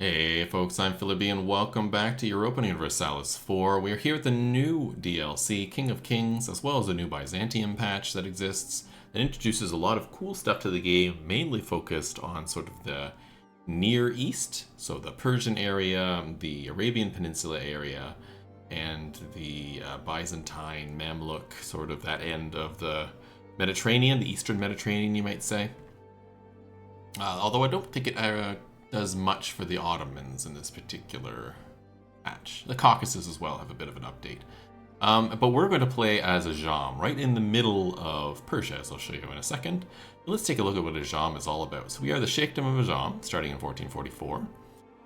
Hey folks, I'm Philippi and welcome back to Europa Universalis IV. We're here with the new DLC, King of Kings, as well as a new Byzantium patch that exists that introduces a lot of cool stuff to the game, mainly focused on sort of the Near East, so the Persian area, the Arabian Peninsula area, and the Byzantine, Mamluk, sort of that end of the Mediterranean, the Eastern Mediterranean, you might say. Although I don't think it does much for the Ottomans in this particular patch. The Caucasus as well have a bit of an update. But we're going to play as Ajam, right in the middle of Persia, as I'll show you in a second. But let's take a look at what Ajam is all about. So we are the Sheikhdom of Ajam, starting in 1444.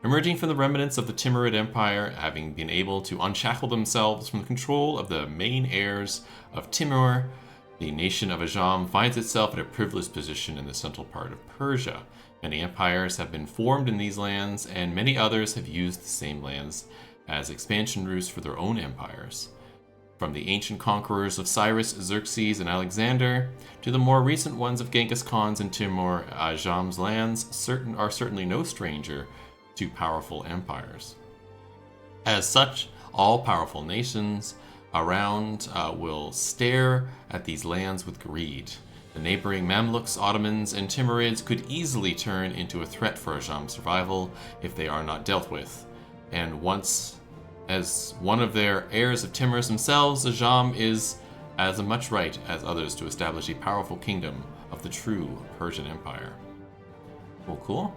Emerging from the remnants of the Timurid Empire, having been able to unshackle themselves from the control of the main heirs of Timur, the nation of Ajam finds itself in a privileged position in the central part of Persia. Many empires have been formed in these lands, and many others have used the same lands as expansion routes for their own empires. From the ancient conquerors of Cyrus, Xerxes, and Alexander, to the more recent ones of Genghis Khan's and Timur, Ajam's lands are certainly no stranger to powerful empires. As such, all powerful nations around will stare at these lands with greed. The neighboring Mamluks, Ottomans, and Timurids could easily turn into a threat for Ajam's survival if they are not dealt with. And once, as one of their heirs of Timurs themselves, Ajam is as much right as others to establish a powerful kingdom of the true Persian Empire. Cool.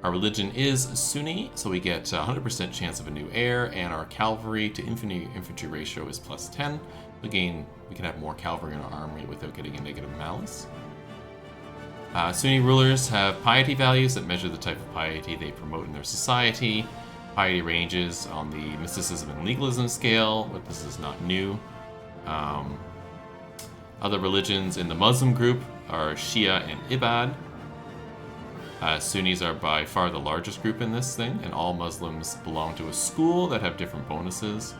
Our religion is Sunni, so we get 100% chance of a new heir, and our cavalry to infantry ratio is +10. Again, we can have more cavalry in our army without getting a negative malice. Sunni rulers have piety values that measure the type of piety they promote in their society. Piety ranges on the mysticism and legalism scale, but this is not new. Other religions in the Muslim group are Shia and Ibad. Sunnis are by far the largest group in this thing, and all Muslims belong to a school that have different bonuses.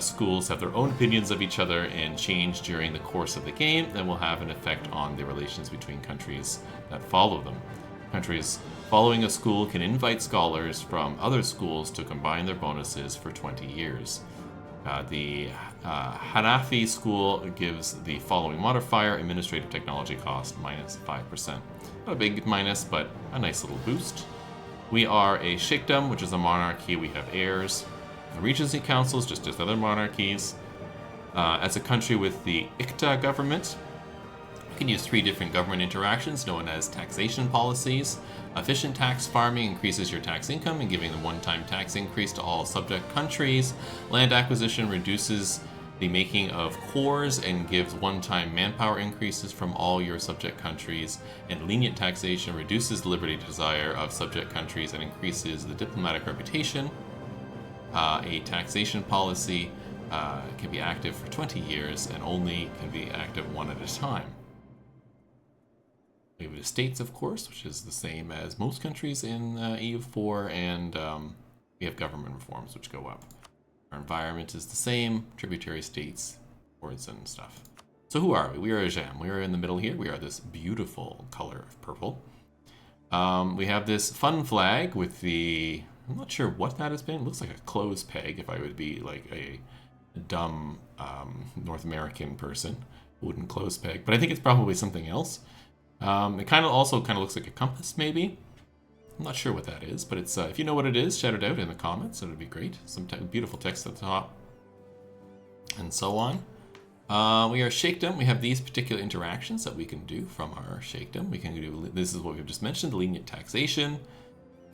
Schools have their own opinions of each other and change during the course of the game that will have an effect on the relations between countries that follow them. Countries following a school can invite scholars from other schools to combine their bonuses for 20 years. The Hanafi school gives the following modifier: administrative technology cost -5%. Not a big minus, but a nice little boost. We are a Sheikhdom, which is a monarchy. We have heirs. Regency councils, just as other monarchies. As a country with the ICTA government, we can use 3 different government interactions known as taxation policies. Efficient tax farming increases your tax income and giving a one-time tax increase to all subject countries. Land acquisition reduces the making of cores and gives one-time manpower increases from all your subject countries. And lenient taxation reduces the liberty desire of subject countries and increases the diplomatic reputation. A taxation policy can be active for 20 years and only can be active one at a time. We have estates, of course, which is the same as most countries in EU4, and we have government reforms, which go up. Our environment is the same, tributary states, boards, and stuff. So who are we? We are Ajam. We are in the middle here. We are this beautiful color of purple. We have this fun flag with the... I'm not sure what that has been. It looks like a clothes peg if I would be like a dumb North American person. Wooden clothes peg. But I think it's probably something else. It also looks like a compass, maybe. I'm not sure what that is, but it's if you know what it is, shout it out in the comments. It would be great. Some beautiful text at the top. And so on. We are Sheikhdom. We have these particular interactions that we can do from our Sheikhdom. We can do, this is what we've just mentioned, lenient taxation,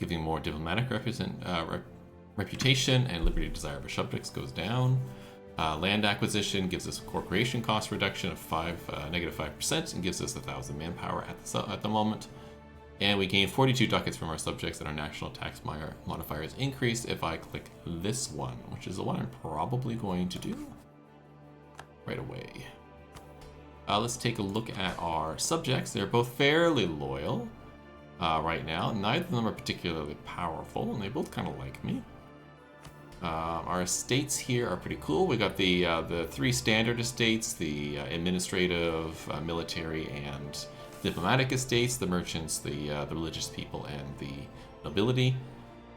giving more diplomatic reputation, and liberty of desire of our subjects goes down. Land acquisition gives us a core creation cost reduction of -5% and gives us 1,000 manpower at the moment. And we gain 42 ducats from our subjects, and our national tax modifier is increased if I click this one, which is the one I'm probably going to do right away. Let's take a look at our subjects. They're both fairly loyal. Right now, neither of them are particularly powerful, and they both kind of like me. Our estates here are pretty cool. We got the 3 standard estates: the administrative, military, and diplomatic estates, the merchants, the religious people, and the nobility.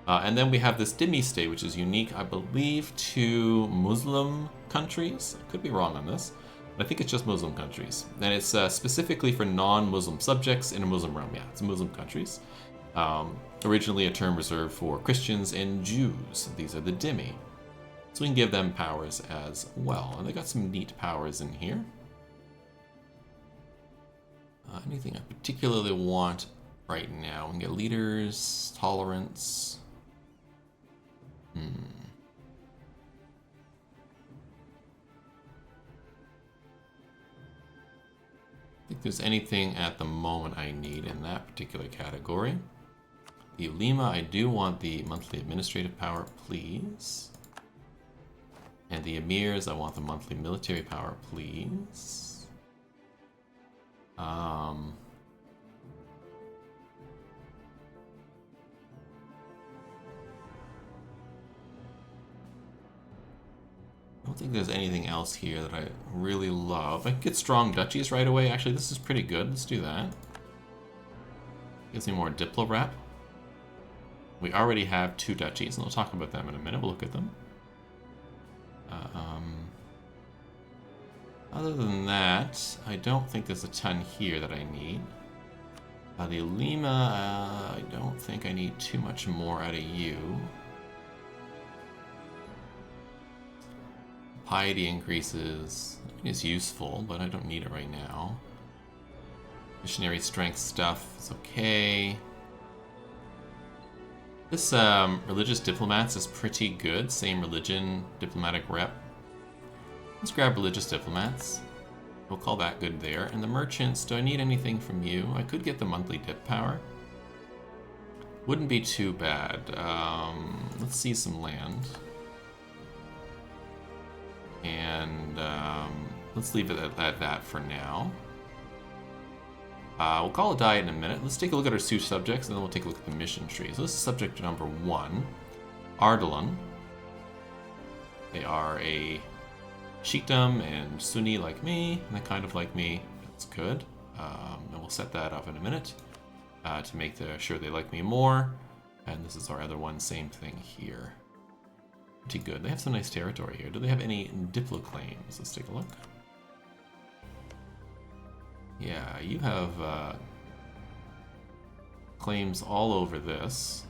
And then we have this dhimmi state, which is unique, I believe, to Muslim countries. I could be wrong on this, but I think it's just Muslim countries. And it's specifically for non-Muslim subjects in a Muslim realm. Yeah, it's Muslim countries. Originally a term reserved for Christians and Jews. These are the dhimmi. So we can give them powers as well. And they got some neat powers in here. Anything I particularly want right now? We can get leaders, tolerance. I think there's anything at the moment I need in that particular category. The Ulema, I do want the monthly administrative power, please. And the Emirs, I want the monthly military power, please. I don't think there's anything else here that I really love. I can get strong duchies right away. Actually, this is pretty good. Let's do that. Gives me more Diplo rep. We already have 2 duchies, and we'll talk about them in a minute. We'll look at them. Other than that, I don't think there's a ton here that I need. The Ulema, I don't think I need too much more out of you. Piety increases. It's useful, but I don't need it right now. Missionary strength stuff is okay. This religious diplomats is pretty good. Same religion, diplomatic rep. Let's grab religious diplomats. We'll call that good there. And the merchants, do I need anything from you? I could get the monthly dip power. Wouldn't be too bad. Let's see some land. And let's leave it at that for now. We'll call a diet in a minute. Let's take a look at our Sioux subjects, and then we'll take a look at the mission tree. So this is subject number 1, Ardalan. They are a Shiikdom and Sunni like me, and they're kind of like me. That's good. And we'll set that up in a minute to make sure they like me more. And this is our other one, same thing here. Pretty good. They have some nice territory here. Do they have any Diplo claims? Let's take a look. Yeah, you have claims all over this.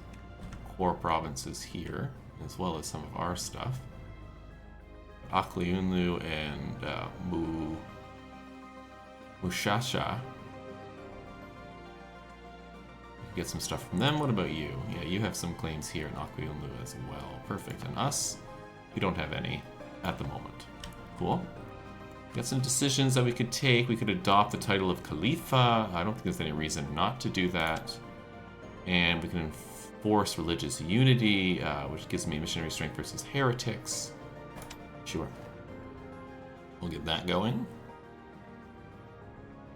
Core provinces here, as well as some of our stuff. Akliunlu and Mushasha. Get some stuff from them. What about you? Yeah, you have some claims here in Akliunlu as well. Perfect. And us? We don't have any at the moment. Cool. Got some decisions that we could take. We could adopt the title of Khalifa. I don't think there's any reason not to do that. And we can enforce religious unity, which gives me missionary strength versus heretics. Sure. We'll get that going.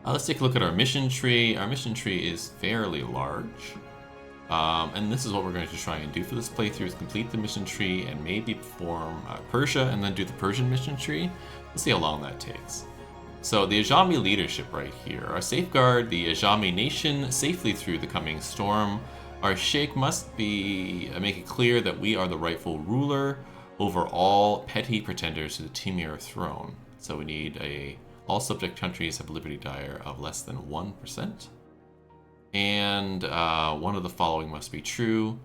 Let's take a look at our mission tree. Our mission tree is fairly large. And this is what we're going to try and do for this playthrough, is complete the mission tree and maybe perform Persia and then do the Persian mission tree. We'll see how long that takes. So the Ajami leadership right here. Our safeguard the Ajami nation safely through the coming storm. Our sheikh must make it clear that we are the rightful ruler over all petty pretenders to the Timur throne. So we need all subject countries have liberty dire of less than 1%. And one of the following must be true.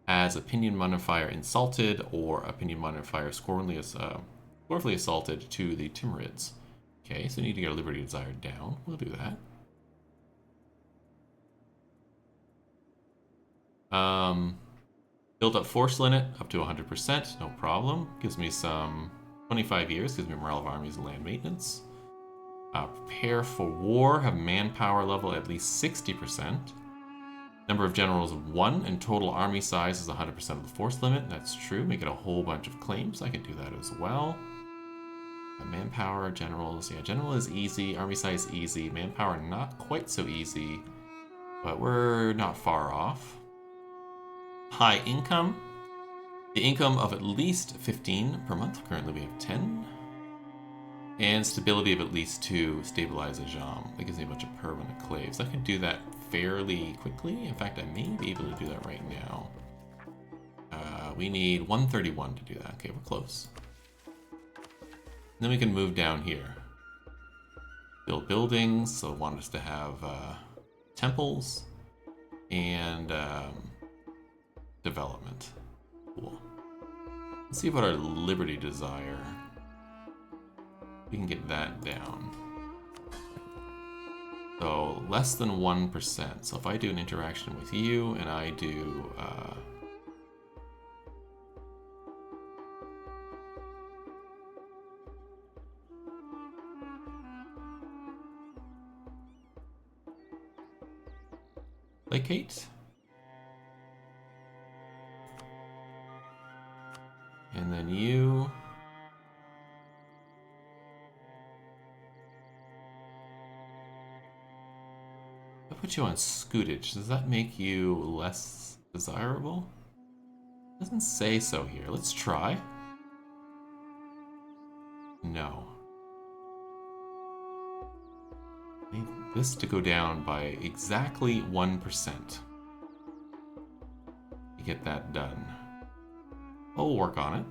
As opinion modifier insulted or opinion modifier scornfully assaulted to the Timurids. Okay, so we need to get our liberty desire down. We'll do that. Build up force limit up to 100%, no problem. Gives me some 25 years, gives me morale of armies and land maintenance. Prepare for war, have manpower level at least 60%. Number of generals of 1, and total army size is 100% of the force limit. That's true. Make it a whole bunch of claims. I could do that as well. Manpower, generals. Yeah, general is easy. Army size easy. Manpower not quite so easy, but we're not far off. High income. The income of at least 15 per month. Currently we have 10. And stability of at least 2, stabilize Ajam. That gives me a bunch of permanent claves. I can do that fairly quickly. In fact, I may be able to do that right now. We need 131 to do that. Okay, we're close. Then we can move down here. Build buildings, so I want us to have temples and development. Cool. Let's see about our liberty desire. We can get that down. So less than 1%. So if I do an interaction with you and I do placate. And then you. I put you on scootage. Does that make you less desirable? Doesn't say so here. Let's try. No. I need this to go down by exactly 1%. To get that done. We'll work on it.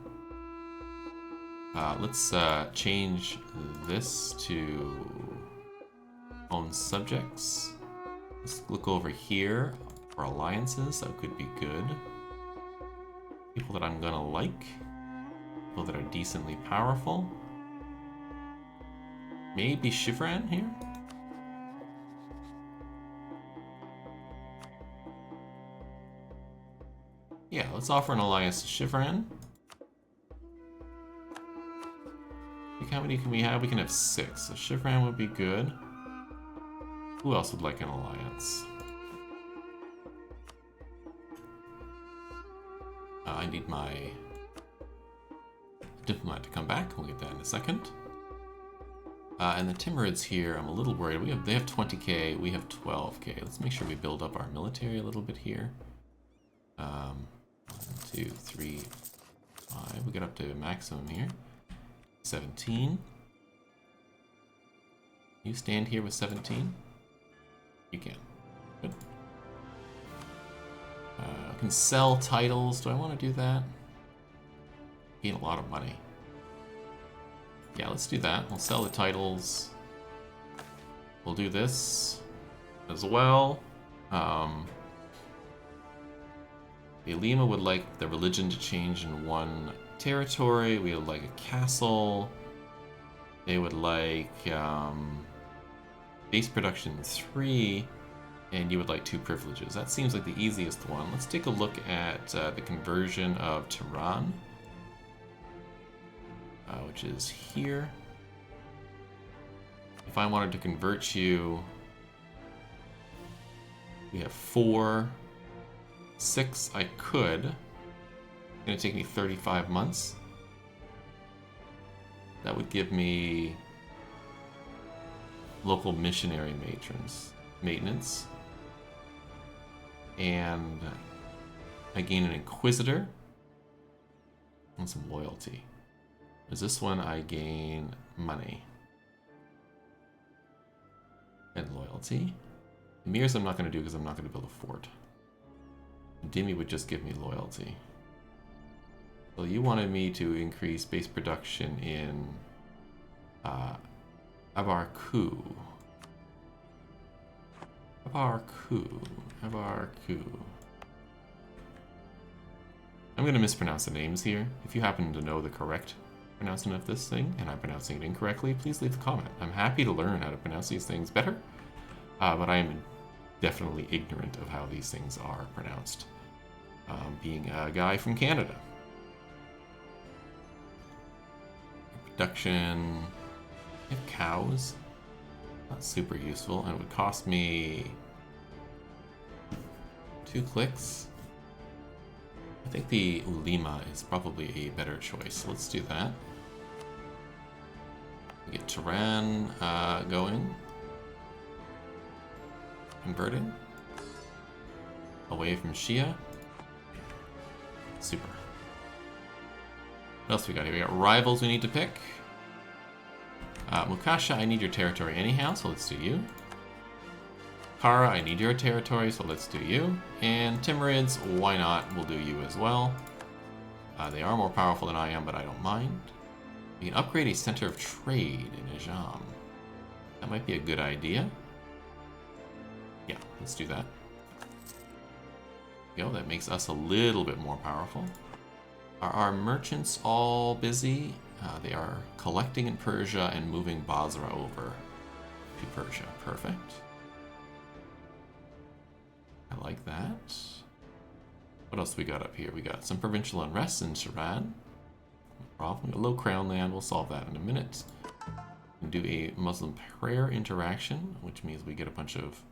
Let's change this to own subjects. Let's look over here for alliances. That could be good. People that I'm gonna like. People that are decently powerful. Maybe Shivran here? Yeah, let's offer an alliance to Shivran. How many can we have? We can have 6. So Shivran would be good. Who else would like an alliance? I need my diplomat to come back. We'll get that in a second. And the Timurids here, I'm a little worried. They have 20k, we have 12k. Let's make sure we build up our military a little bit here. 1, 2, 3, 5. We get up to maximum here. 17. You stand here with 17? You can. Good. I can sell titles. Do I want to do that? Gain a lot of money. Yeah, let's do that. We'll sell the titles. We'll do this as well. The Alima would like the religion to change in 1 territory. We would like a castle. They would like base production 3, and you would like 2 privileges. That seems like the easiest one. Let's take a look at the conversion of Tehran, which is here. If I wanted to convert you, we have 4, 6. I could. It's gonna take me 35 months. That would give me local missionary maintenance. And I gain an inquisitor and some loyalty. Is this one I gain money and loyalty? Emirs I'm not going to do because I'm not going to build a fort. Dimi would just give me loyalty. So you wanted me to increase base production in Abarku. I'm going to mispronounce the names here. If you happen to know the correct pronouncement of this thing and I'm pronouncing it incorrectly, please leave a comment. I'm happy to learn how to pronounce these things better, but I am definitely ignorant of how these things are pronounced, being a guy from Canada. Production. I have cows. Not super useful, and it would cost me 2 clicks. I think the Ulima is probably a better choice. Let's do that. Get Tehran going. Converting. Away from Shia. Super. What else we got here? We got rivals we need to pick. Mukasha, I need your territory anyhow, so let's do you. Kara, I need your territory, so let's do you. And Timurids, why not? We'll do you as well. They are more powerful than I am, but I don't mind. We can upgrade a center of trade in Ajam. That might be a good idea. Yeah, let's do that. Yo, that makes us a little bit more powerful. Are our merchants all busy? They are collecting in Persia and moving Basra over to Persia. Perfect. I like that. What else we got up here? We got some provincial unrest in Shiraz. No problem. A low crown land. We'll solve that in a minute. And do a Muslim prayer interaction, which means we get a bunch of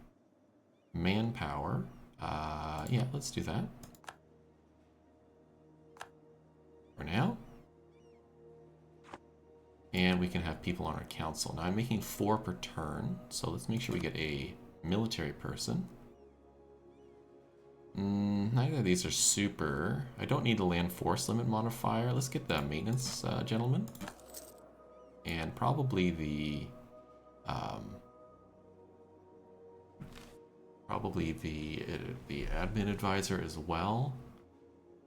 manpower. Yeah, let's do that. For now. And we can have people on our council. Now I'm making 4 per turn, so let's make sure we get a military person. Neither of these are super. I don't need a land force limit modifier. Let's get the maintenance gentleman. And probably the admin advisor as well.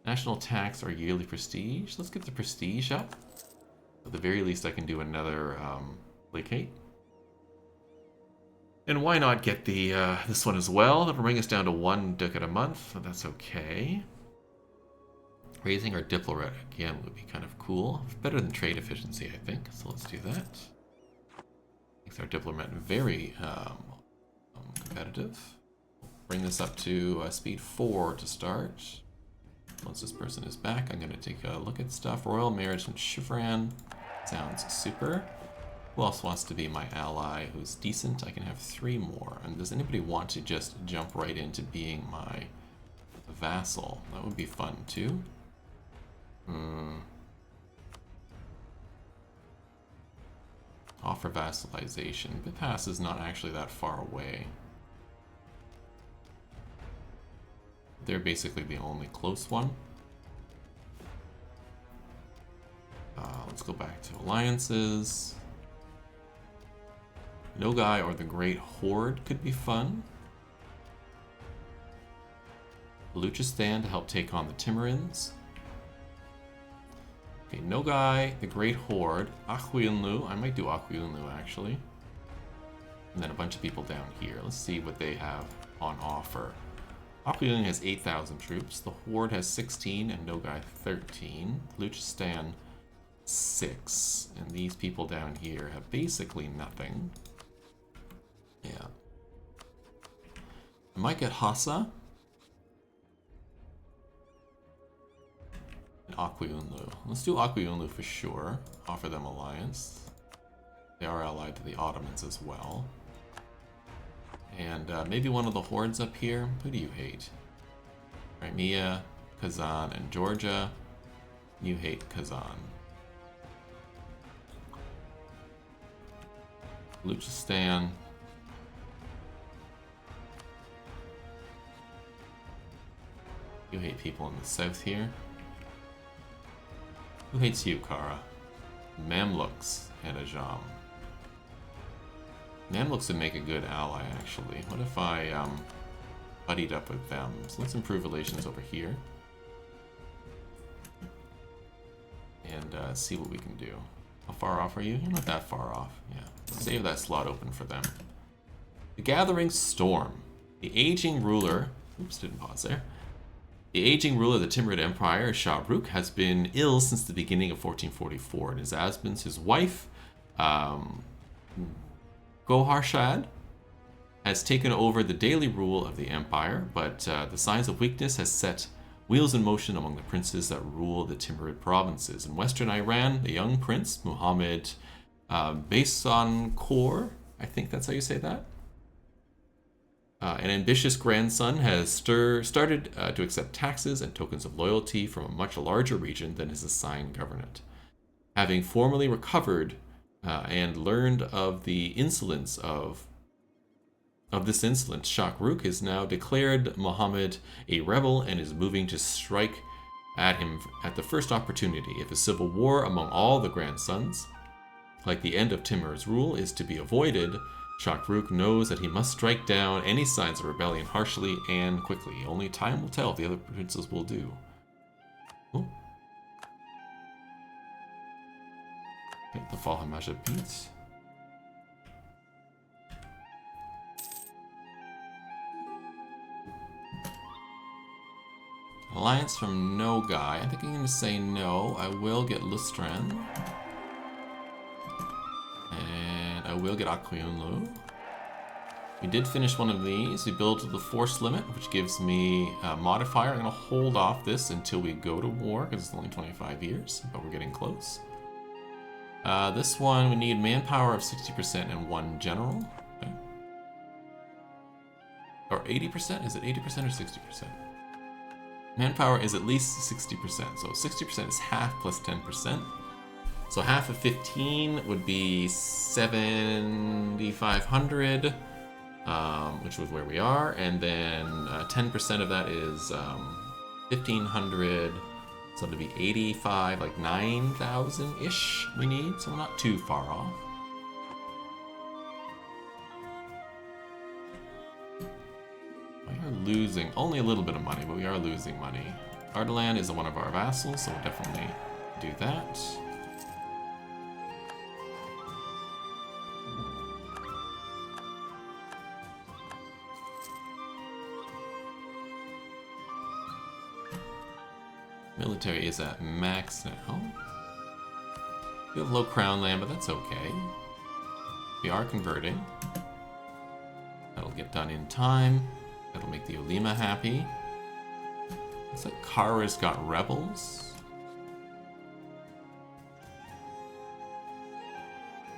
National tax or yearly prestige. Let's get the prestige up. At the very least, I can do another placate. And why not get the this one as well? That'll bring us down to 1 ducat a month. So that's okay. Raising our diplomat again would be kind of cool. Better than trade efficiency, I think. So let's do that. Makes our diplomat very competitive. Bring this up to speed 4 to start. Once this person is back, I'm going to take a look at stuff. Royal marriage and Shivran. Sounds super. Who else wants to be my ally who's decent? I can have 3 more. And does anybody want to just jump right into being my vassal? That would be fun too. Offer vassalization. Bypass is not actually that far away. They're basically the only close one. Let's go back to alliances. Nogai or the Great Horde could be fun. Baluchistan to help take on the Timurids. Okay, Nogai, the Great Horde, Akhuyunlu. I might do Akhuyunlu actually. And then a bunch of people down here. Let's see what they have on offer. Akhuyunlu has 8,000 troops. The Horde has 16 and Nogai 13. Baluchistan 6. And these people down here have basically nothing. Yeah. I might get Hassa. And Akhuyunlu. Let's do Akhuyunlu for sure. Offer them alliance. They are allied to the Ottomans as well. And maybe one of the hordes up here. Who do you hate? Crimea, Kazan, and Georgia. You hate Kazan. Baluchistan. You hate people in the south here. Who hates you, Kara? Mamluks and Ajam. Mamluks would make a good ally, actually. What if I buddied up with them? So let's improve relations over here. And see what we can do. How far off are you? You're not that far off. Yeah. Save that slot open for them. The Gathering Storm. The aging ruler... Oops, didn't pause there. The aging ruler of the Timurid Empire, Shah Rukh, has been ill since the beginning of 1444. In his absence, his wife, Goharshad, has taken over the daily rule of the empire, but the signs of weakness has set wheels in motion among the princes that rule the Timurid provinces. In western Iran, the young prince, Muhammad Baysankhor, I think that's how you say that, an ambitious grandson, has started to accept taxes and tokens of loyalty from a much larger region than his assigned government. Having formally recovered and learned of the insolence of this insolence, Shah Rukh has now declared Muhammad a rebel and is moving to strike at him at the first opportunity. If a civil war among all the grandsons, like the end of Timur's rule, is to be avoided, Shah Rukh knows that he must strike down any signs of rebellion harshly and quickly. Only time will tell if the other princes will do. Oh, Hit the fall Hamaja beats. Alliance from no guy. I think I'm going to say no. I will get Lustran. And I will get Akyunlu. We did finish one of these. We built the force limit, which gives me a modifier. I'm going to hold off this until we go to war, because it's only 25 years, but we're getting close. This one, we need manpower of 60% and 1 general. Okay. Or 80%? Is it 80% or 60%? Manpower is at least 60%, so 60% is half plus 10%. So half of 15 would be 7,500, which was where we are, and then 10% of that is 1,500, so it'd be 85, like 9,000-ish we need, so we're not too far off. We are losing only a little bit of money, but we are losing money. Ardalan is one of our vassals, so we'll definitely do that. Military is at max now. We have low crown land, but that's okay. We are converting. That'll get done in time. That'll make the Ulema happy. Looks like Kara's got rebels.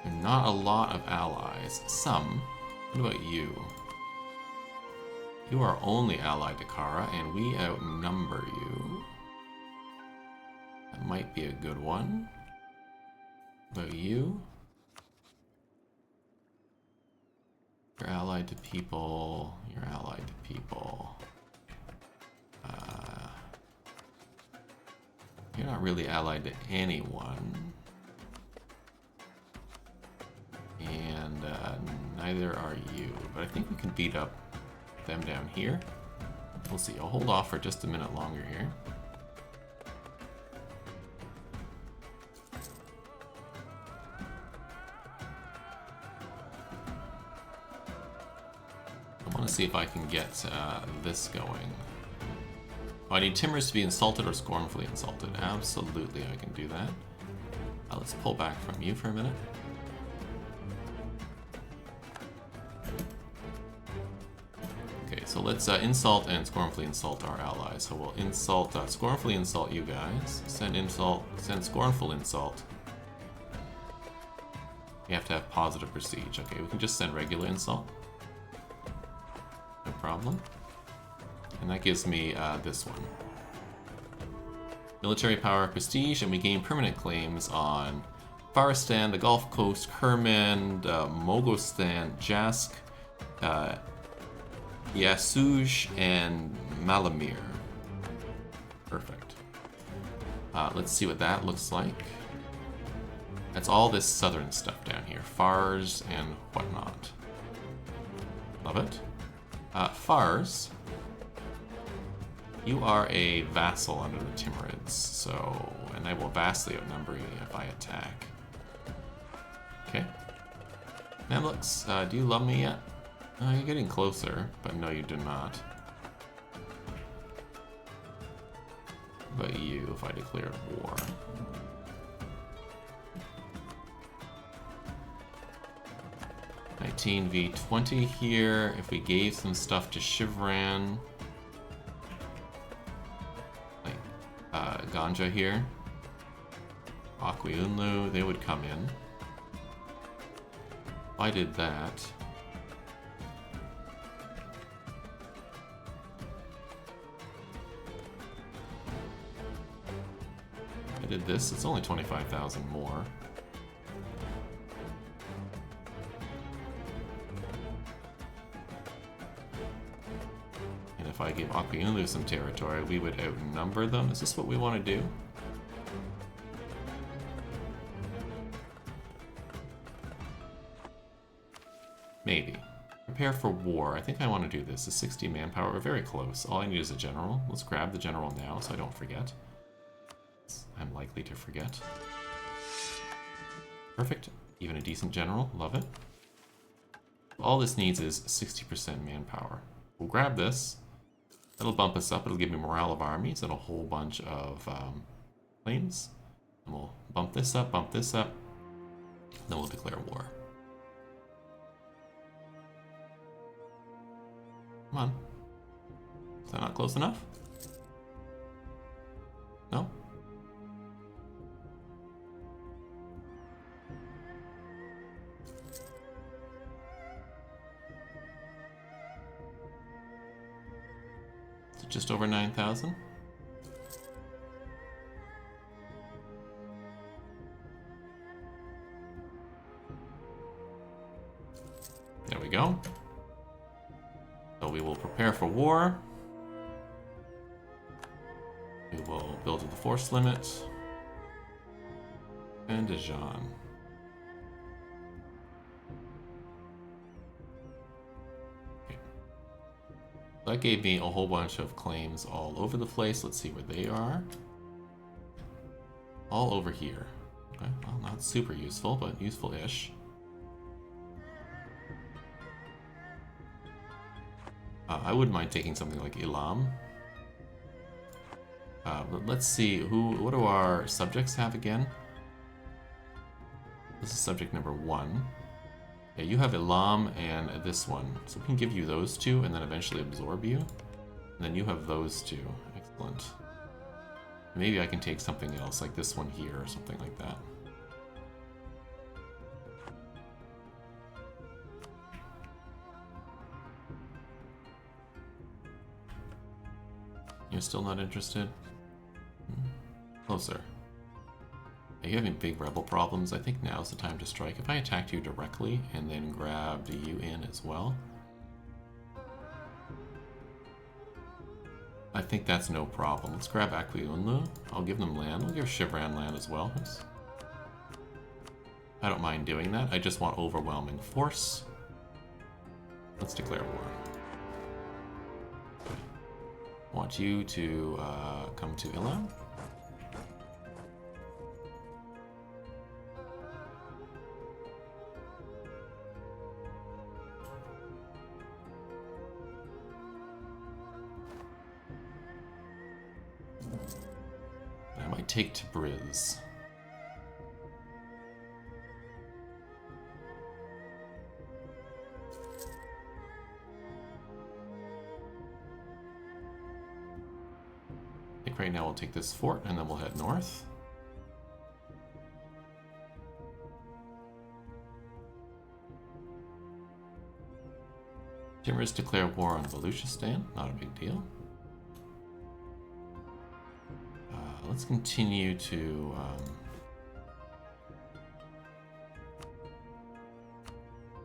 And not a lot of allies. Some. What about you? You are only allied to Kara, and we outnumber you. That might be a good one. What about you? You're allied to people. You're allied to people. You're not really allied to anyone. And neither are you. But I think we can beat up them down here. We'll see. I'll hold off for just a minute longer here. I want to see if I can get this going. Oh, I need Timurs to be insulted or scornfully insulted. Absolutely, I can do that. Let's pull back from you for a minute. Okay, so let's insult and scornfully insult our allies. So we'll insult, scornfully insult you guys. Send insult, send scornful insult. You have to have positive prestige. Okay, we can just send regular insult. No problem. And that gives me this one. Military power, prestige, and we gain permanent claims on Faristan, the Gulf Coast, Kerman, Mogostan, Jask, Yasuj, and Malamir. Perfect. Let's see what that looks like. That's all this southern stuff down here. Fars and whatnot. Love it. Fars. You are a vassal under the Timurids, so, and I will vastly outnumber you if I attack. Okay. Mamluks, do you love me yet? You're getting closer, but no, you do not. What about you if I declared war? V20 here. If we gave some stuff to Shivran, like Ganja here, Akyunlu, they would come in. If I did that, I did this, it's only 25,000 more. If I give Akyunlu some territory, we would outnumber them. Is this what we want to do? Maybe. Prepare for war. I think I want to do this. A 60 manpower. We're very close. All I need is a general. Let's grab the general now so I don't forget. I'm likely to forget. Perfect. Even a decent general. Love it. All this needs is 60% manpower. We'll grab this. That'll bump us up. It'll give me morale of armies and a whole bunch of planes. And we'll bump this up, then we'll declare war. Come on. Is that not close enough? No? Is it just over 9,000? There we go. So we will prepare for war. We will build to the force limit. And Ajam. Okay. That gave me a whole bunch of claims all over the place. Let's see where they are. All over here. Okay, well, not super useful, but useful-ish. I wouldn't mind taking something like Elam. But let's see, what do our subjects have again? This is subject number 1. Yeah, you have Elam and this one. So we can give you those two and then eventually absorb you. And then you have those two. Excellent. Maybe I can take something else, like this one here or something like that. You're still not interested? Closer. Are you having big rebel problems? I think now's the time to strike. If I attacked you directly and then grabbed you in as well, I think that's no problem. Let's grab Aquiunlu. I'll give them land. We'll give Shivran land as well. Oops. I don't mind doing that. I just want overwhelming force. Let's declare war. Want you to come to Ilam. I might take Tabriz. I think right now we'll take this fort and then we'll head north. Timurs declare war on Baluchistan, not a big deal. Let's continue to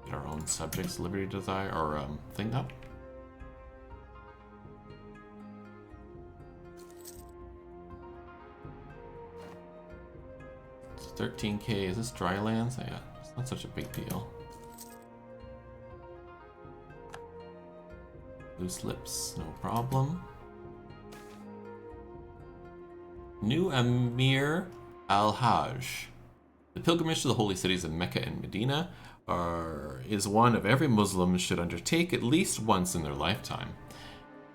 get our own subjects' liberty desire or thing up. It's 13k. Is this dry lands? Yeah, it's not such a big deal. Loose lips, no problem. New Amir al-Hajj. The pilgrimage to the holy cities of Mecca and Medina is one of every Muslim should undertake at least once in their lifetime.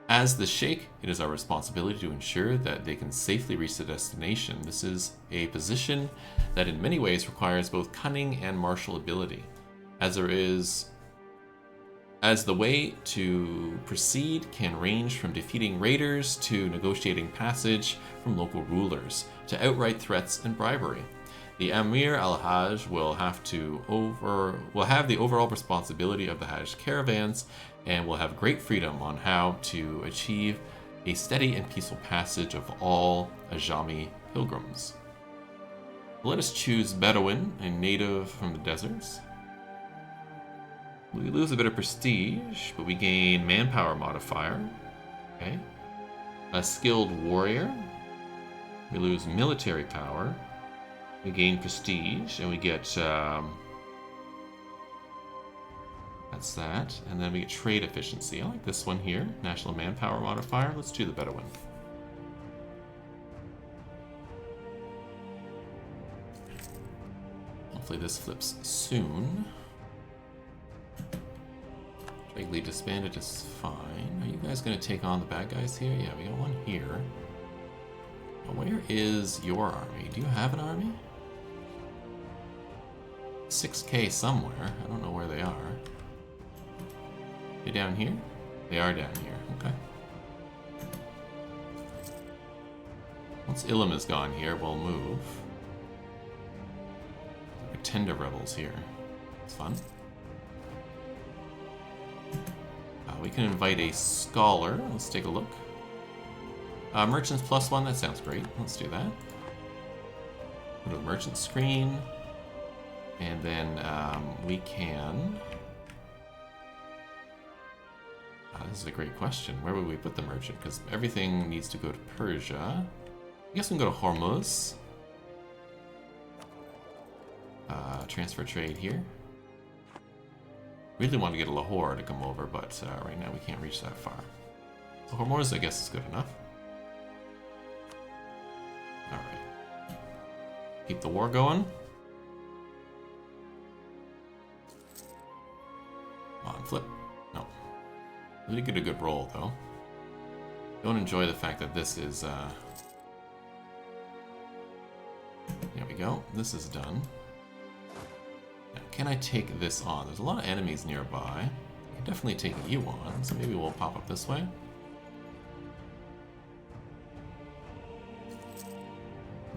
As the Sheikh, it is our responsibility to ensure that they can safely reach the destination. This is a position that in many ways requires both cunning and martial ability, as the way to proceed can range from defeating raiders to negotiating passage from local rulers to outright threats and bribery. The Amir al-Hajj will have the overall responsibility of the Hajj caravans and will have great freedom on how to achieve a steady and peaceful passage of all Ajami pilgrims. Let us choose Bedouin, a native from the deserts. We lose a bit of prestige, but we gain manpower modifier. Okay. A skilled warrior. We lose military power. We gain prestige, and we get that's that. And then we get trade efficiency. I like this one here. National manpower modifier. Let's do the Bedouin. Hopefully this flips soon. Vaguely disbanded is fine. Are you guys going to take on the bad guys here? Yeah, we got one here. Now, where is your army? Do you have an army? 6K somewhere. I don't know where they are. They down here? They are down here. Okay. Once Ilum is gone here, we'll move. Pretender rebels here. It's fun. We can invite a scholar. Let's take a look. Merchants +1, that sounds great. Let's do that. Go to the merchant screen. And then we can... this is a great question. Where would we put the merchant? Because everything needs to go to Persia. I guess we can go to Hormuz. Transfer trade here. Really want to get a Lahore to come over, but right now we can't reach that far. So Hormuz, I guess, is good enough. Alright. Keep the war going. Come on, flip. No. Really get a good roll, though. Don't enjoy the fact that this is... There we go. This is done. Can I take this on? There's a lot of enemies nearby. I can definitely take you on, so maybe we'll pop up this way.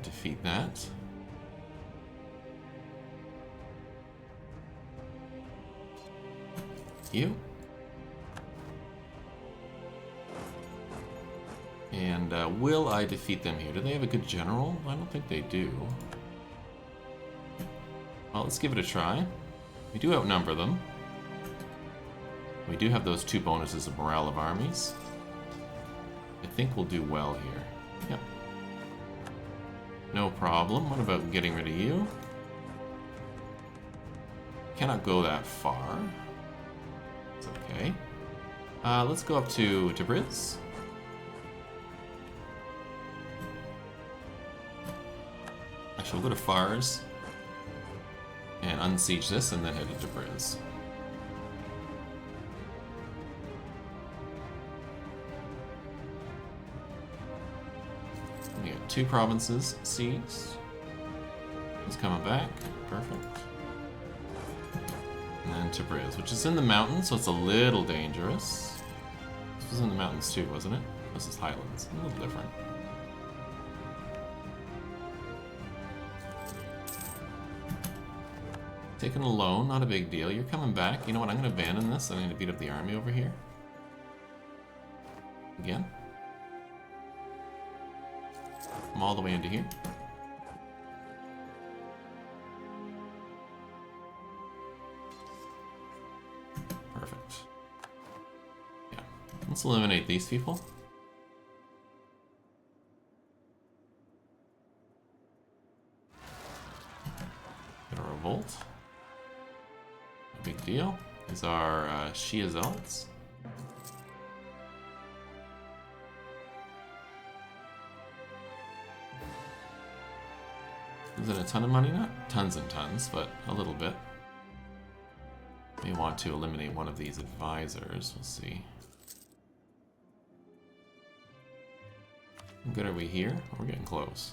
Defeat that. You. And will I defeat them here? Do they have a good general? I don't think they do. Well, let's give it a try. We do outnumber them. We do have those 2 bonuses of morale of armies. I think we'll do well here. Yep. No problem. What about getting rid of you? Cannot go that far. It's okay. Let's go up to Tabriz. Actually, we'll go to Fars. And unsiege this, and then head to Tabriz. We got 2 provinces seized. It's coming back. Perfect. And then Tabriz, which is in the mountains, so it's a little dangerous. This was in the mountains too, wasn't it? This is highlands. A little different. Taking a loan, not a big deal. You're coming back. You know what? I'm going to abandon this. I'm going to beat up the army over here. Again. Come all the way into here. Perfect. Yeah. Let's eliminate these people. Get a revolt. Big deal. These are Shia zealots. Is it a ton of money? Not tons and tons, but a little bit. May want to eliminate one of these advisors. We'll see. How good are we here? Oh, we're getting close.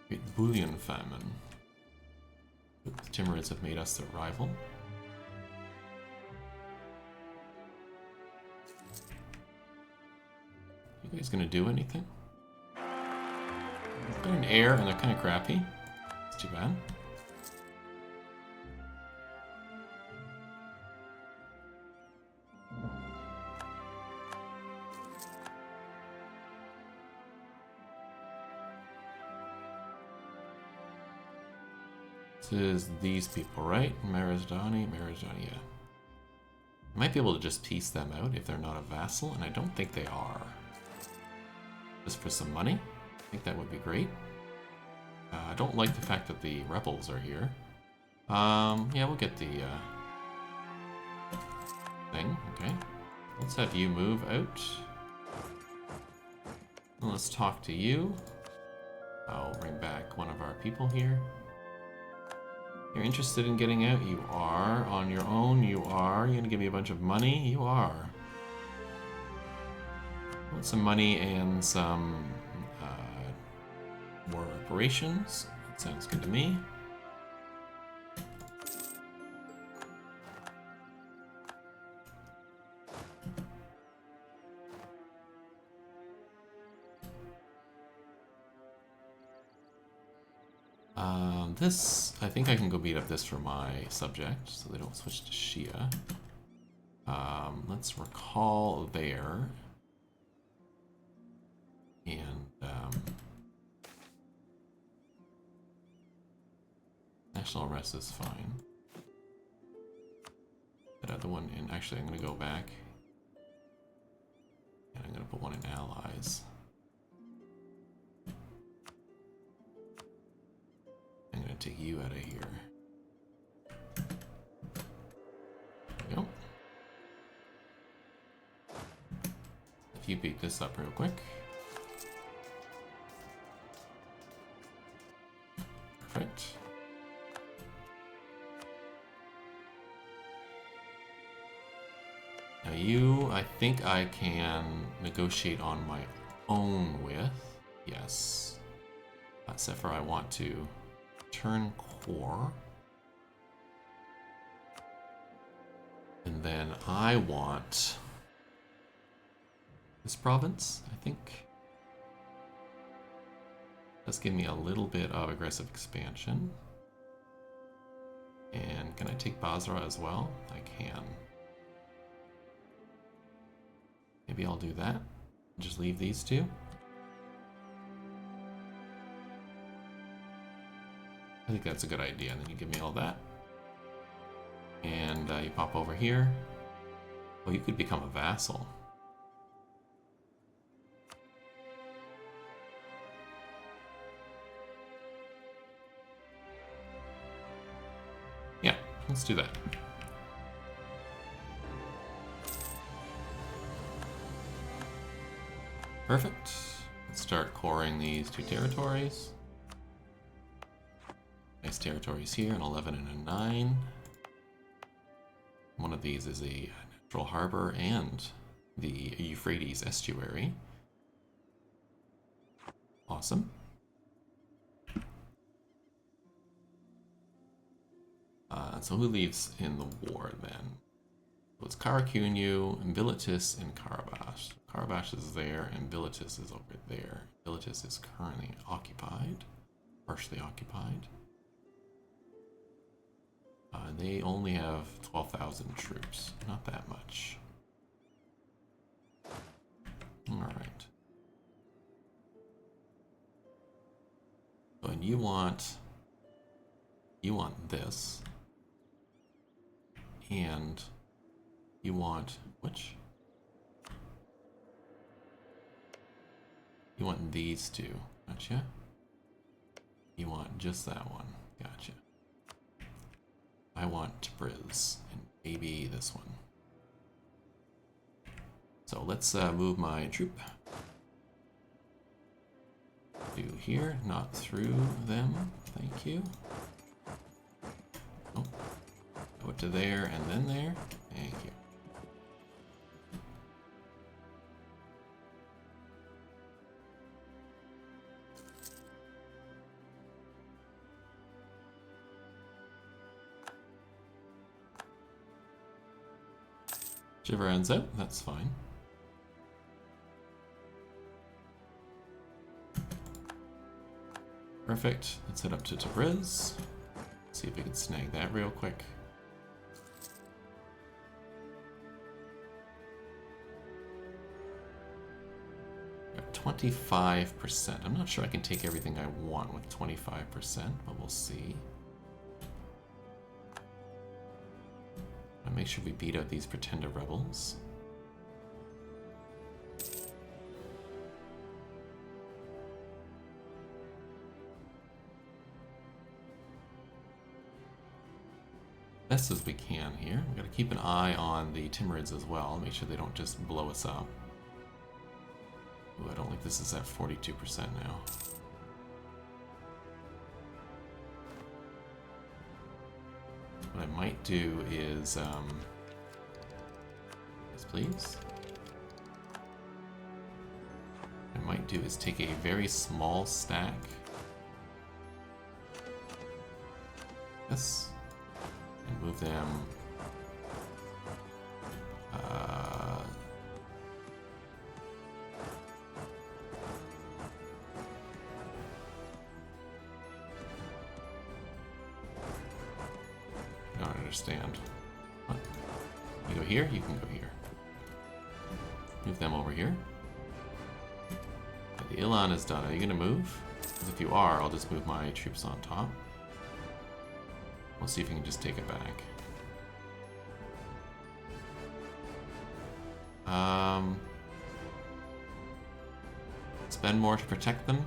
Great bullion famine. The Timurids have made us their rival. You guys gonna do anything? I've got an heir and they're kind of crappy. It's too bad. This is these people, right? Marajdani, yeah. I might be able to just piece them out if they're not a vassal, and I don't think they are. Just for some money? I think that would be great. I don't like the fact that the rebels are here. Yeah, we'll get the thing, okay. Let's have you move out. Let's talk to you. I'll bring back one of our people here. You're interested in getting out? You are. On your own? You are. You're gonna give me a bunch of money? You are. I want some money and some more reparations. That sounds good to me. This, I think I can go beat up this for my subject, so they don't switch to Shia. Let's recall there. And, national arrest is fine. That other one in, actually I'm gonna go back. And I'm gonna put one in allies. I'm gonna take you out of here. There we go. If you beat this up real quick. Perfect. Now you, I think I can negotiate on my own with. Yes. Except for I want to turn core. And then I want this province, I think. Does give me a little bit of aggressive expansion. And can I take Basra as well? I can. Maybe I'll do that. Just leave these two. I think that's a good idea. And then you give me all that. And you pop over here. Well, you could become a vassal. Yeah, let's do that. Perfect. Let's start coring these two territories. Nice territories here, an 11 and a 9. One of these is a natural harbor and the Euphrates estuary. Awesome. So who leads in the war then? So it's Karakunu, Bilitis, and Karabash. Karabash is there, and Bilitis is over there. Bilitis is currently occupied, partially occupied. They only have 12,000 troops, not that much. All right. So, and you want this, and you want which? You want these two, gotcha. You want just that one, gotcha. I want Tabriz, and maybe this one. So let's move my troop to here, not through them, thank you. Oh, go to there and then there, thank you. Whichever ends out, that's fine. Perfect. Let's head up to Tabriz. See if we can snag that real quick. Got 25%. I'm not sure I can take everything I want with 25%, but we'll see. Make sure we beat out these pretender rebels. Best as we can here. We gotta keep an eye on the Timurids as well, make sure they don't just blow us up. Ooh, I don't think this is at 42% now. what I might do is, yes, please. What I might do is take a very small stack. Yes. And move them. I don't understand. What? You go here, you can go here. Move them over here. The Ilan is done. Are you gonna move? Because if you are, I'll just move my troops on top. We'll see if we can just take it back. Spend more to protect them.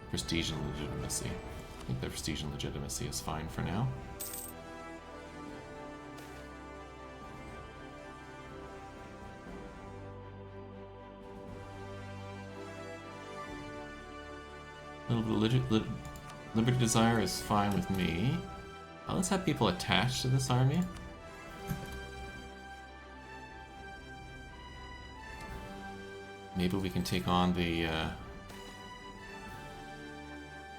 Prestige and legitimacy. I think the prestige and legitimacy is fine for now. A little bit of Liberty Desire is fine with me. Let's have people attached to this army. Maybe we can take on the...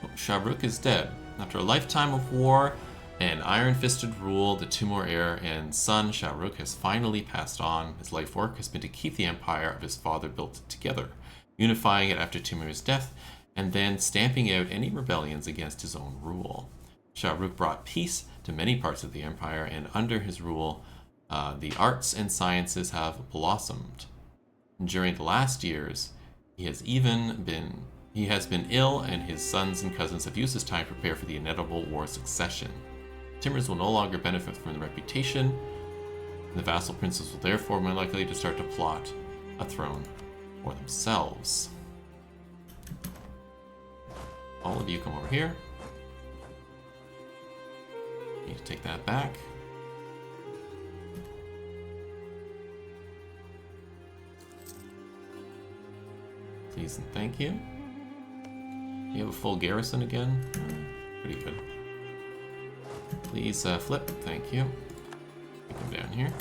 Oh, Shahrukh is dead. After a lifetime of war and iron-fisted rule, the Timur heir and son Shahrukh has finally passed on. His life work has been to keep the empire of his father built together, unifying it after Timur's death, and then stamping out any rebellions against his own rule. Shahrukh brought peace to many parts of the empire, and under his rule, the arts and sciences have blossomed. During the last years, he has been ill, and his sons and cousins have used this time to prepare for the inevitable war of succession. Timurs will no longer benefit from the reputation, and the vassal princes will therefore more likely to start to plot a throne for themselves. All of you come over here. Need to take that back. Please and thank you. You have a full garrison again? Pretty good. Please flip. Thank you. Come down here.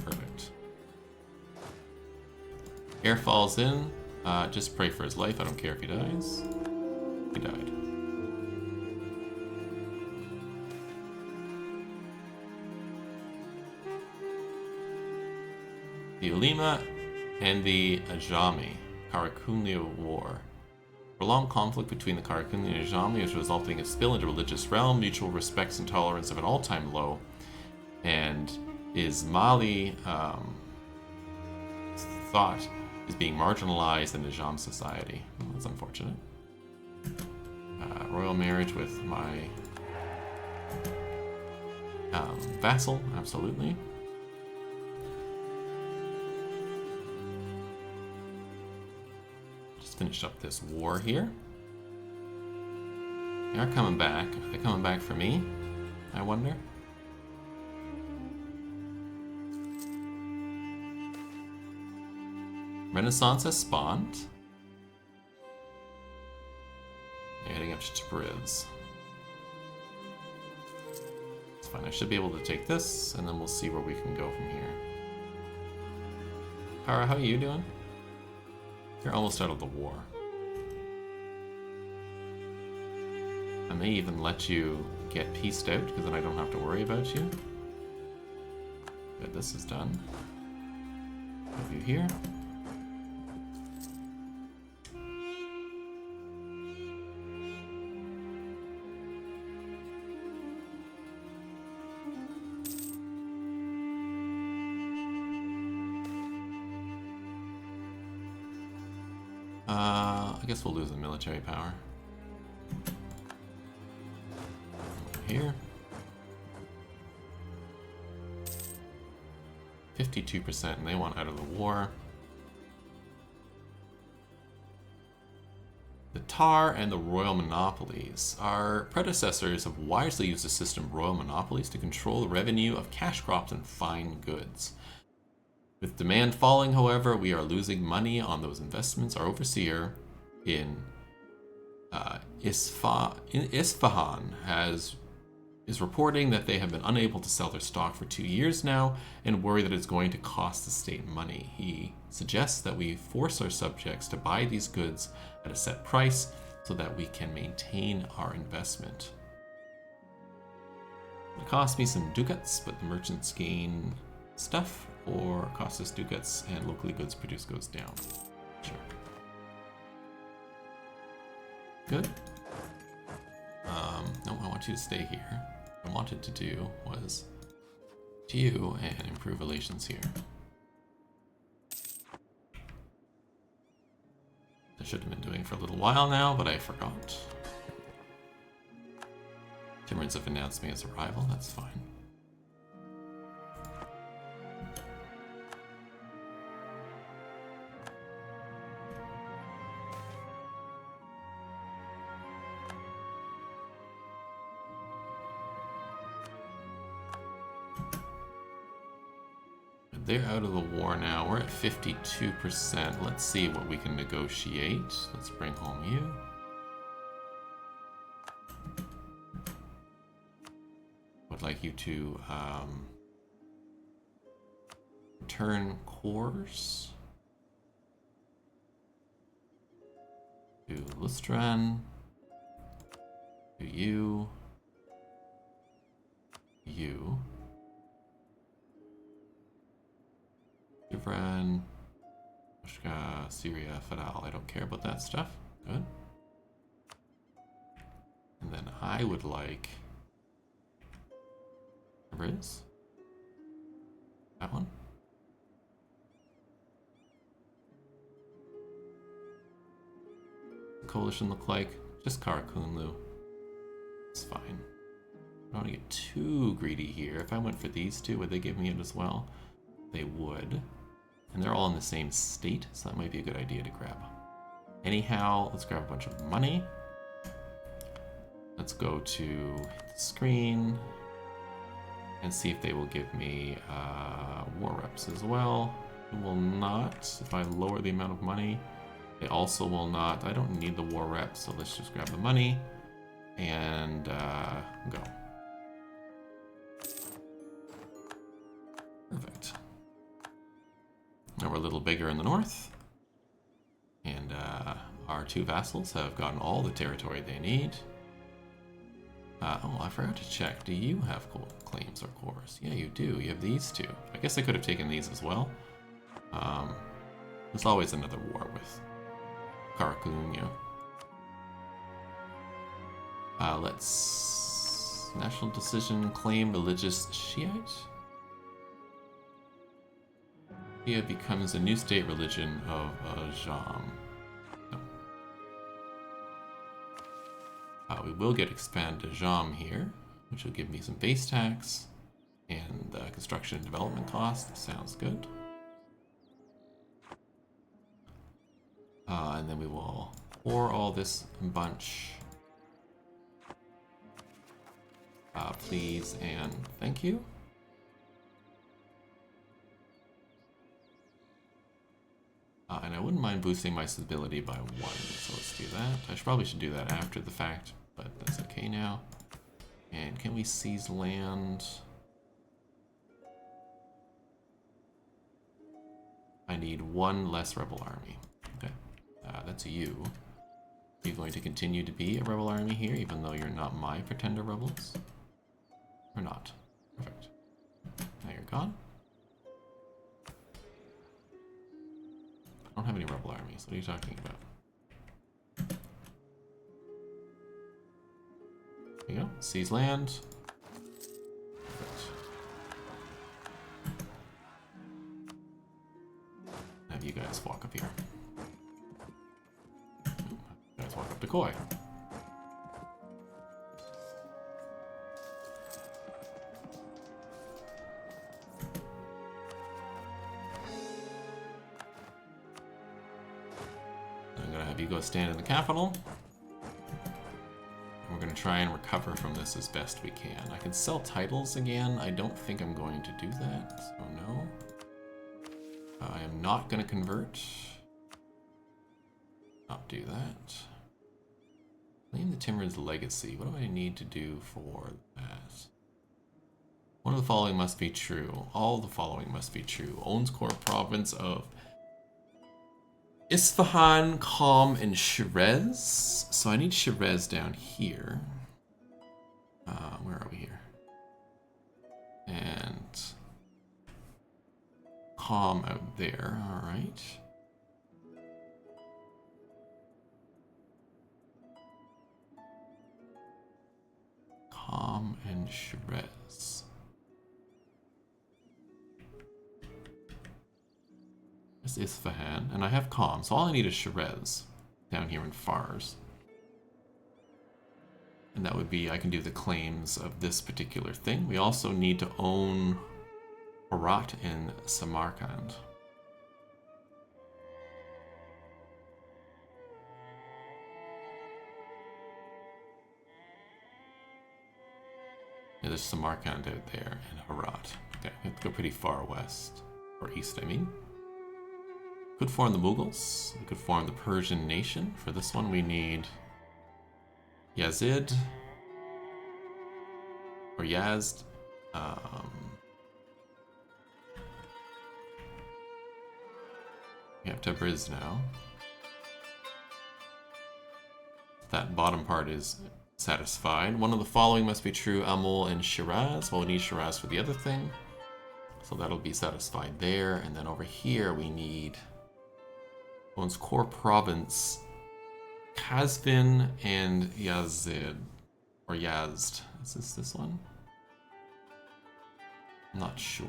Perfect. Air falls in. Just pray for his life. I don't care if he dies. He died. The Ulema and the Ajami, Karakunlia War. Prolonged conflict between the Karakunlia and Ajami is resulting in a spill into religious realm, mutual respect and tolerance of an all-time low, and Ismaili thought is being marginalized in the Ajam society. Well, that's unfortunate. Royal marriage with my vassal, absolutely. Just finished up this war here. They are coming back. Are they coming back for me? I wonder. Renaissance has spawned. They're heading up to Tabriz. It's fine. I should be able to take this, and then we'll see where we can go from here. Kara, how are you doing? You're almost out of the war. I may even let you get pieced out, because then I don't have to worry about you. Good, this is done. Have you here? I guess we'll lose the military power. Here. 52%, and they want out of the war. The tar and the royal monopolies. Our predecessors have wisely used the system of royal monopolies to control the revenue of cash crops and fine goods. With demand falling, however, we are losing money on those investments. Our overseer in Isfahan is reporting that they have been unable to sell their stock for 2 years now and worry that it's going to cost the state money. He suggests that we force our subjects to buy these goods at a set price so that we can maintain our investment. It costs me some ducats, but the merchants gain stuff, or costs us ducats and locally goods produced goes down. Sure. Good. No, I want you to stay here. What I wanted to do was to you and improve relations here. I should have been doing for a little while now, but I forgot. Timurids have announced me as a rival, that's fine. They're out of the war now. We're at 52%. Let's see what we can negotiate. Let's bring home you. Would like you to return cores to Lustran, to you, you. Iran, Rushka, Syria, Fadal. I don't care about that stuff. Good. And then I would like Riz. That one. The coalition look like just Karakunlu. It's fine. I don't want to get too greedy here. If I went for these two, would they give me it as well? They would. And they're all in the same state, so that might be a good idea to grab. Anyhow, let's grab a bunch of money. Let's go to the screen and see if they will give me war reps as well. It will not. If I lower the amount of money, they also will not. I don't need the war reps, so let's just grab the money and go. Perfect. Now we're a little bigger in the north, and our two vassals have gotten all the territory they need. Oh, I forgot to check. Do you have claims or cores? Yeah, you do. You have these two. I guess I could have taken these as well. There's always another war with Karakunya. Let's... National decision, claim religious Shiite? Shia becomes a new state religion of Ajam. No. We will get expand Ajam here, which will give me some base tax and construction and development costs. Sounds good. And then we will pour all this bunch. Please and thank you. And I wouldn't mind boosting my stability by 1, so let's do that. I probably should do that after the fact, but that's okay now. And can we seize land? I need 1 less rebel army. Okay, that's you. Are you going to continue to be a rebel army here, even though you're not my pretender rebels? Or not? Perfect. Now you're gone. I don't have any rebel armies. What are you talking about? There you go. Seize land. Perfect. Have you guys walk up here. You guys walk up to Koi. have you go stand in the capital. We're going to try and recover from this as best we can. I can sell titles again. I don't think I'm going to do that, so no. I am not going to convert. Not do that. Claim the Timurids' legacy. What do I need to do for that? One of the following must be true. All the following must be true. Owns core province of Isfahan, Qom, and Shiraz. So I need Shiraz down here. Where are we here? And Qom out there. All right. Qom and Shiraz. This is Isfahan, and I have Qom, so all I need is Shiraz down here in Fars. And that would be, I can do the claims of this particular thing. We also need to own Herat in Samarkand. Yeah, there's Samarkand out there and Herat. Okay, we have to go pretty far west, or east, I mean. Could form the Mughals. We could form the Persian nation. For this one, we need Yazid or Yazd. We have Tabriz now. That bottom part is satisfied. One of the following must be true: Amul and Shiraz. Well, we need Shiraz for the other thing, so that'll be satisfied there. And then over here, we need one's core province, Kazvin and Yazid, or Yazd. Is this one? I'm not sure.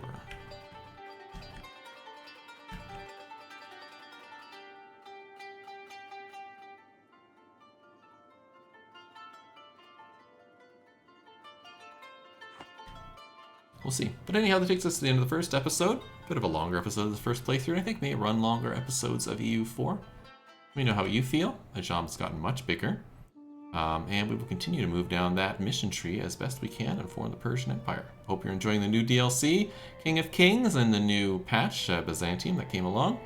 We'll see. But anyhow, that takes us to the end of the first episode. Bit of a longer episode of the first playthrough, and I think may run longer episodes of EU4. Let me know how you feel. Ajam's gotten much bigger. And we will continue to move down that mission tree as best we can and form the Persian Empire. Hope you're enjoying the new DLC, King of Kings, and the new patch, Byzantium, that came along.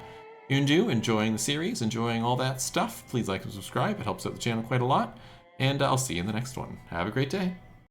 If you're enjoying the series, enjoying all that stuff, please like and subscribe. It helps out the channel quite a lot. And I'll see you in the next one. Have a great day.